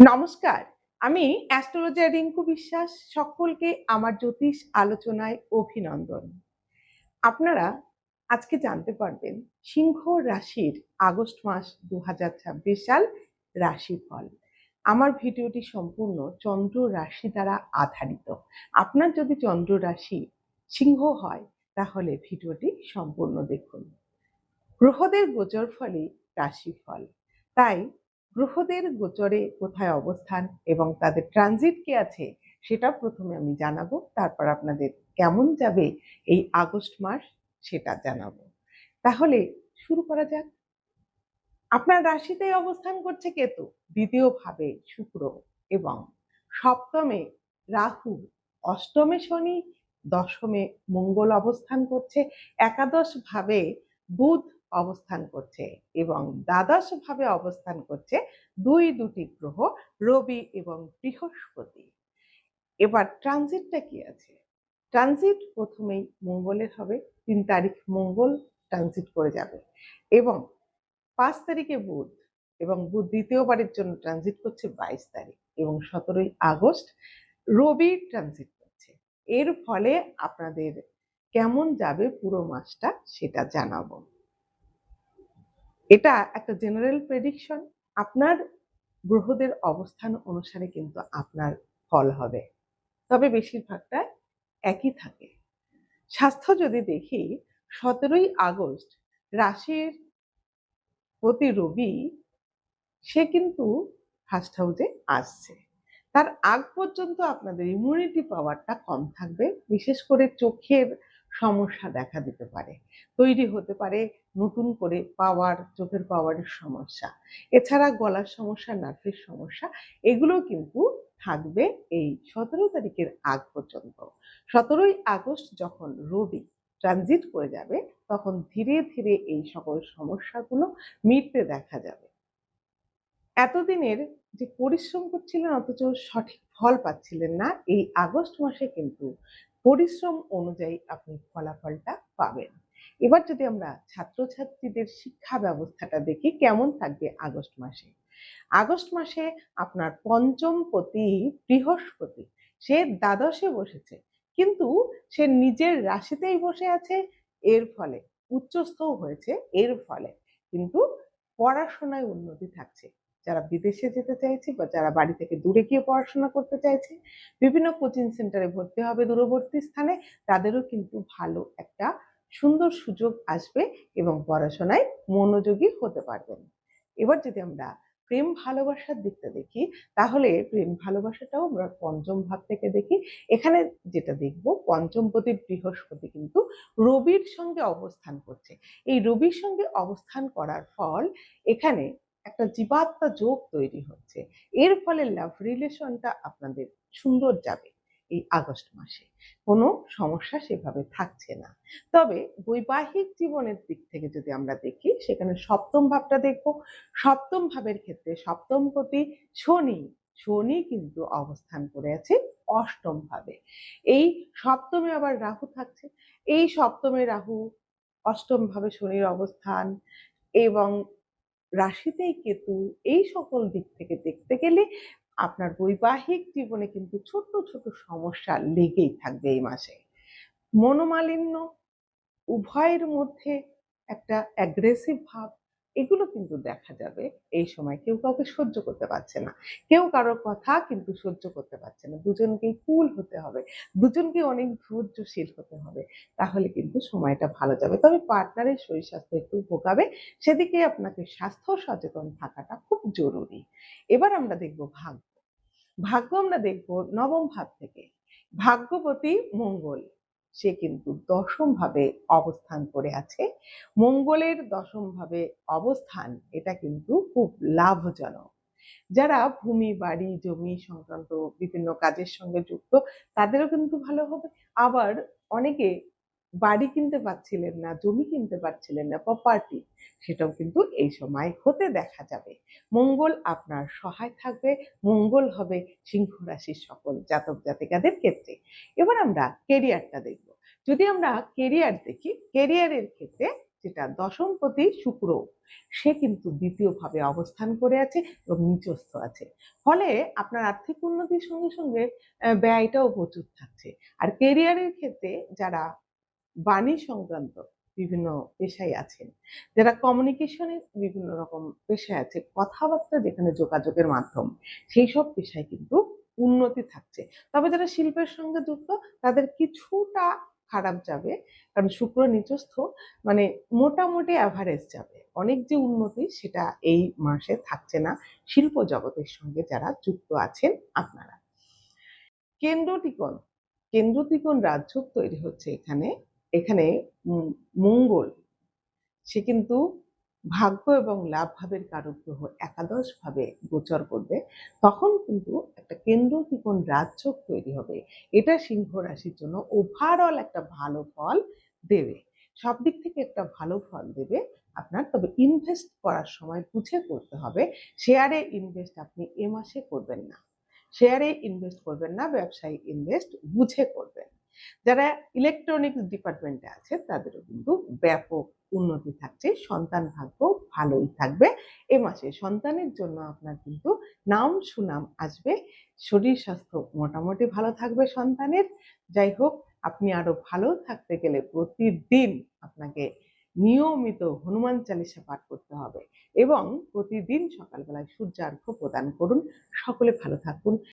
নমস্কার। আমি অ্যাস্ট্রোলজার রিঙ্কু বিশ্বাস। সকলকে আমার জ্যোতিষ আলোচনায় অভিনন্দন। আপনারা আজকে জানতে পারবেন সিংহ রাশির আগস্ট মাস ২০২৬ সাল রাশিফল। আমার ভিডিওটি সম্পূর্ণ চন্দ্র রাশি দ্বারা আধারিত। আপনার যদি চন্দ্র রাশি সিংহ হয় তাহলে ভিডিওটি সম্পূর্ণ দেখুন। গ্রহদের গোচর ফলে রাশিফল। তাই গ্রহদের গোচরে কোথায় অবস্থান এবং তাদের ট্রানজিট কি আছে সেটা প্রথমে আমি জানাবো, তারপর আপনাদের কেমন যাবে এই আগস্ট মাস সেটা জানাবো। তাহলে শুরু করা যাক। আপনার রাশিতেই অবস্থান করছে কেতু, দ্বিতীয় ভাবে শুক্র এবং সপ্তমে রাহু, অষ্টমে শনি, দশমে মঙ্গল অবস্থান করছে, একাদশ ভাবে বুধ অবস্থান করছে এবং দ্বাদশ ভাবে অবস্থান করছে দুটি গ্রহ রবি এবং বৃহস্পতি। এবার ট্রানজিটটা কি আছে? ট্রানজিট প্রথমেই মঙ্গলের হবে। ৩ তারিখ মঙ্গল ট্রানজিট করে যাবে এবং ৫ তারিখে বুধ, এবং বুধ দ্বিতীয়বারের জন্য ট্রানজিট করছে ২২ তারিখ, এবং ১৭ই আগস্ট রবি ট্রানজিট করছে। এর ফলে আপনাদের কেমন যাবে পুরো মাসটা সেটা জানাবো। এটা একটা জেনারেল প্রেডিকশন। আপনার গ্রহদের অবস্থান অনুসারে কিন্তু আপনার ফল হবে, তবে বেশিরভাগটা একই থাকে। স্বাস্থ্য যদি দেখি, ১৭ই আগস্ট রাশির প্রতি রবি সে কিন্তু ফার্স্ট হাউসে আসছে। তার আগ পর্যন্ত আপনাদের ইমিউনিটি পাওয়ারটা কম থাকবে, বিশেষ করে চোখের সমস্যা দেখা দিতে পারে, তৈরি হতে পারে নতুন করে পাওয়ার, চোখের পাওয়ারের সমস্যা, এছাড়া গলার সমস্যা, নার্ভের সমস্যা, এগুলো কিন্তু থাকবে এই ১৭ তারিখের আগ পর্যন্ত। ১৭ই আগস্ট যখন রবি ট্রানজিট করে যাবে তখন ধীরে ধীরে এই সকল সমস্যাগুলো মিটতে দেখা যাবে। এতদিনের যে পরিশ্রম করছিলেন অথচ সঠিক ফল পাচ্ছিলেন না, এই আগস্ট মাসে কিন্তু পরিশ্রম অনুযায়ী আপনি ফলাফলটা পাবেন। এবার যদি আমরা ছাত্রছাত্রীদের শিক্ষা ব্যবস্থাটা দেখি কেমন থাকবে আগস্ট মাসে। আগস্ট মাসে আপনার পঞ্চমপতি বৃহস্পতি সে দ্বাদশে বসেছে, কিন্তু সে নিজের রাশিতেই বসে আছে। এর ফলে উচ্চস্থও হয়েছে, এর ফলে কিন্তু পড়াশোনায় উন্নতি থাকছে। যারা বিদেশে যেতে চাইছে বা যারা বাড়ি থেকে দূরে গিয়ে পড়াশোনা করতে চাইছে, বিভিন্ন কোচিং সেন্টারে ভর্তি হবে দূরবর্তী স্থানে, তাদেরও কিন্তু ভালো একটা সুন্দর সুযোগ আসবে এবং পড়াশোনায় মনোযোগী হতে পারবেন। এবার যদি আমরা প্রেম ভালোবাসার দিকটা দেখি, তাহলে প্রেম ভালোবাসাটাও আমরা পঞ্চম ভাব থেকে দেখি। এখানে যেটা দেখব, পঞ্চমপতি বৃহস্পতি কিন্তু রবির সঙ্গে অবস্থান করছে। এই রবির সঙ্গে অবস্থান করার ফল এখানে একটা জীবাত্মা যোগ তৈরি হচ্ছে। এর ফলে লাভ রিলেশনটা আপনাদের সুন্দর যাবে এই আগস্ট মাসে। কোনো সমস্যা সেভাবে থাকছে না। তবে বৈবাহিক জীবনের দিক থেকে যদি আমরা দেখি, সেখানে সপ্তম ভাবটা দেখব। সপ্তম ভাবের ক্ষেত্রে সপ্তমপতি শনি, শনি কিন্তু অবস্থান করে আছে অষ্টম ভাবে। এই সপ্তমে আবার রাহু থাকছে। এই সপ্তমে রাহু, অষ্টম ভাবে শনির অবস্থান এবং রাশিতেই কেতু, এই সকল দিক থেকে দেখতে গেলে আপনার বৈবাহিক জীবনে কিন্তু ছোট ছোট সমস্যা লেগেই থাকবে এই মাসে। মনোমালিন্য, উভয়ের মধ্যে একটা অ্যাগ্রেসিভ ভাব, এগুলো কিন্তু দেখা যাবে এই সময়। কেউ কাউকে সহ্য করতে পারছে না, কেউ কারোর কথা কিন্তু সহ্য করতে পারছে না। দুজনকেই কুল হতে হবে, দুজনকে অনেক ধৈর্যশীল হতে হবে, তাহলে কিন্তু সময়টা ভালো যাবে। তবে পার্টনারের শরীর স্বাস্থ্য একটু ভোগাবে, সেদিকে আপনাকে স্বাস্থ্য সচেতন থাকাটা খুব জরুরি। এবার আমরা দেখব ভাগ্য। ভাগ্য আমরা দেখব নবম ভাব থেকে। ভাগ্যপতি মঙ্গল, সে কিন্তু দশম ভাবে অবস্থান করে আছে। মঙ্গলের দশম ভাবে অবস্থান এটা কিন্তু খুব লাভজনক। যারা ভূমি, বাড়ি, জমি সংক্রান্ত বিভিন্ন কাজের সঙ্গে যুক্ত, তাদেরও কিন্তু ভালো হবে। আবার অনেকে বাড়ি কিনতে পারছিলেন না, জমি কিনতে পারছিলেন না, প্রপার্টি, সেটাও কিন্তু এই সময় হতে দেখা যাবে। মঙ্গল আপনার সহায় থাকবে, মঙ্গল হবে সিংহ রাশির সকল জাতক জাতিকাদের ক্ষেত্রে। এবার আমরা কেরিয়ারটা দেখব। যদি আমরা কেরিয়ার দেখি, কেরিয়ারের ক্ষেত্রে যেটা দশমপতি শুক্র, সে কিন্তু দ্বিতীয় ভাবে অবস্থান করে আছে এবং নিচস্থ আছে। ফলে আপনার আর্থিক উন্নতির সঙ্গে সঙ্গে ব্যয়টাও প্রচুর থাকছে। আর কেরিয়ারের ক্ষেত্রে যারা বাণী সংক্রান্ত বিভিন্ন পেশায় আছেন, যারা কমিউনিকেশনের বিভিন্ন রকম পেশায় আছে, কথাবার্তা যেখানে যোগাযোগের মাধ্যম, সেই সব পেশায় কিন্তু উন্নতি থাকছে। তবে যারা শিল্পের সঙ্গে যুক্ত তাদের কিছুটা খারাপ যাবে। কারণ শুক্র নিচস্থ, মানে মোটামুটি এভারেজ যাবে। অনেক যে উন্নতি সেটা এই মাসে থাকছে না শিল্প জগতের সঙ্গে যারা যুক্ত আছেন আপনারা। কেন্দ্রটিকোণ, কেন্দ্রটিকোণ রাজযোগ তৈরি হচ্ছে এখানে। এখানে মঙ্গল, সে কিন্তু ভাগ্য এবং লাভ ভাবের কারক গ্রহ একাদশ ভাবে গোচর করবে। তখন কিন্তু একটা কেন্দ্রটিকোণ রাজযোগ তৈরি হবে। এটা সিংহ রাশির জন্য ওভারঅল একটা ভালো ফল দেবে। সব দিক থেকে একটা ভালো ফল দেবে আপনার। তবে ইনভেস্ট করার সময় বুঝে করতে হবে। শেয়ারে ইনভেস্ট আপনি এ মাসে করবেন না। শেয়ারে ইনভেস্ট করবেন না, ব্যবসায় ইনভেস্ট বুঝে করবেন। যারা ইলেকট্রনিক্স ডিপার্টমেন্টে আছে তাদেরও কিন্তু ব্যাপক উন্নতি থাকছে। সন্তান ভাগ্য ভালোই থাকবে এ মাসে। সন্তানের জন্য আপনার কিন্তু নাম সুনাম আসবে। শরীর স্বাস্থ্য মোটামুটি ভালো থাকবে সন্তানের। যাই হোক, আপনি আরো ভালো থাকতে গেলে প্রতিদিন আপনাকে নিয়মিত হনুমান চালিসা পাঠ করতে হবে এবং প্রতিদিন সকালবেলায় সূর্যার্ঘ্য প্রদান করুন। সকলে ভালো থাকুন।